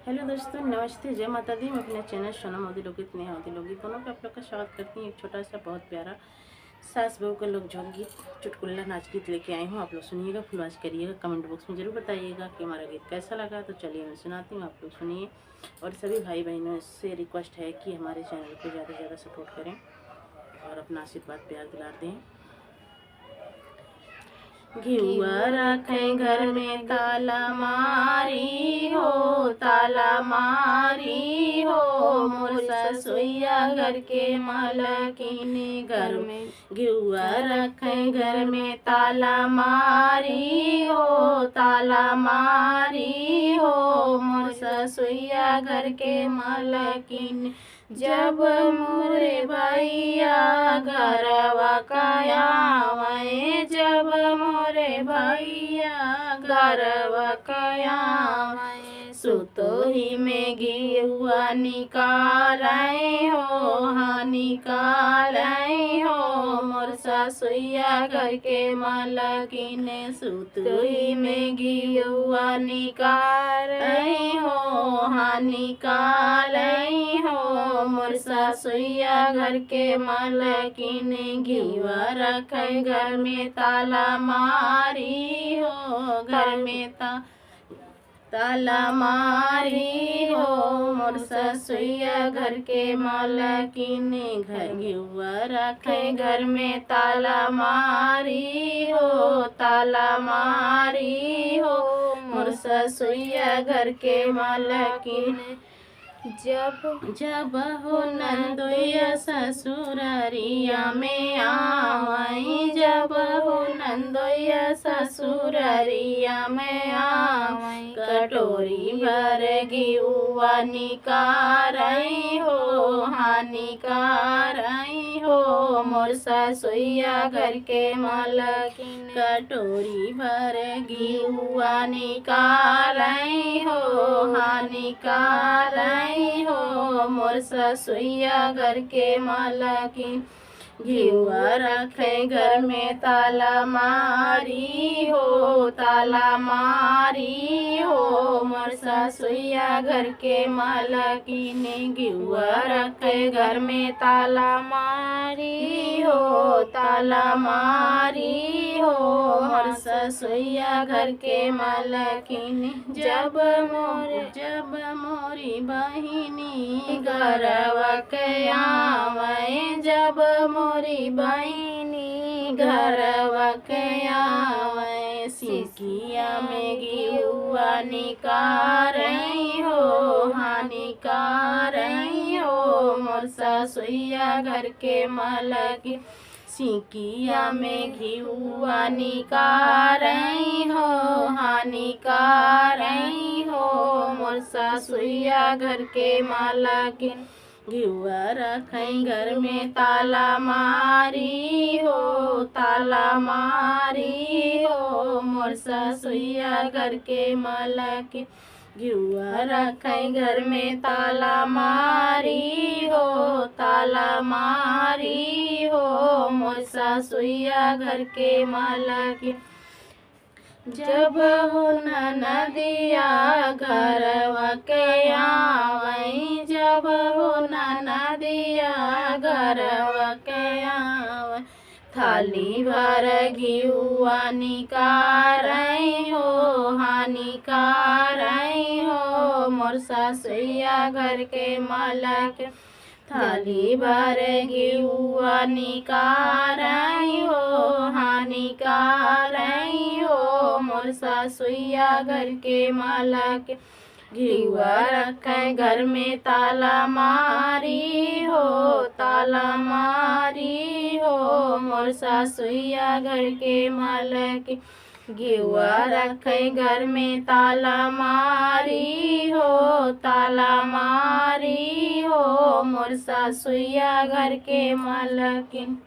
Hello दोस्तों, नमस्ते, जय माता दी। मैं अपने चैनल सोना मोदी लोगित नेहा मोदी लोगित दोनों पे आप लोग का स्वागत करती हूँ। एक छोटा सा बहुत प्यारा सास बहू का लोग झोंक गीत, चुटकुला नाच गीत लेके आई हूँ। आप लोग सुनिएगा, फुलवाच करिएगा, कमेंट बॉक्स में जरूर बताइएगा कि हमारा गीत कैसा लगा। तो चलिए मैं सुनाती हूँ, आप लोग सुनिए। और सभी भाई बहनों से रिक्वेस्ट है कि हमारे चैनल को ज़्यादा से ज़्यादा सपोर्ट करें और अपना आशीर्वाद प्यार दिला दें। घिउआ रखें घर में ताला मारी हो, ताला मारी हो, मोर ससुइया घर के मालकिनी घर में। घिउआ रखें घर में ताला मारी हो, ताला मारी हो, मोर ससुइया घर के मालकिनी। जब मोरे भैया घरवा कयावे, जब मोरे भैया घरवा कयावे, सुतोही में घिउआ निकालै हो, हाँ निकालै हो, मोर ससुइया घर के मालकिन। सुतोही में घिउआ निकालै हो, हाँ निकालै हो, मोर ससुइया घर के मालकिन। घिउआ रखै घर में ताला मारी हो, घर में ताला मारी हो, मोर ससुइया घर के मालकिन। घिउआ रखै घर में ताला मारी हो, ताला मारी हो, मोर ससुइया घर के मालकिन। जब हो नंदोया ससुररिया में आवै, जब हो नंदोया ससुररिया में आवै, कटोरी भर घिउआ निकारै हो, हाँ निकारै हो, मोर ससुइया घर के मालकिन। कटोरी भर घिउआ निकारै हो, हाँ निकारै हो, मोर ससुइया घर के मालकिन। घिउआ रखै घर में ताला मारी हो, ताला मारी हो, मोर ससुइया घर के मालकिन। घिउआ रखै घर में ताला मारी हो, ताला मारी हो, मोर ससुइया घर के मालकिन। जब मोरी बहिनी घरवा कयावे, जब मोरी बहिनी घरवा कयावे, सिकिया में घिउआ निकारै हो, हाँ निकारै हो, मोर ससुइया घर के मालकिन। सिकिया में घिउआ निकारै हो, हाँ निकारै हो, मोर ससुइया घर के मालकिन। घिउआ रखै घर में ताला मारी हो, ताला मारी हो, मोर ससुइया घर के मालकिन। घिउआ रखै घर में ताला मारी हो, ताला मारी हो, मोर ससुइया घर के मालकिन। जब हो ननदिया घरवा कयावे, जब हो ननदिया घरवा कयावे, थाली भर घिउआ निकारै हो, हाँ निकारै हो, मोर ससुइया घर के मालकिन। थाली भर घिउआ निकारै हो, हाँ निकारै हो, मोर ससुइया घर के मालकिन। घिउआ रखै घर में ताला मारी हो, ताला मारी हो, मोर ससुइया घर के मालकिन। घिउआ रखै घर में ताला मारी हो, ताला मारी हो, मोर ससुइया घर के मालकिन।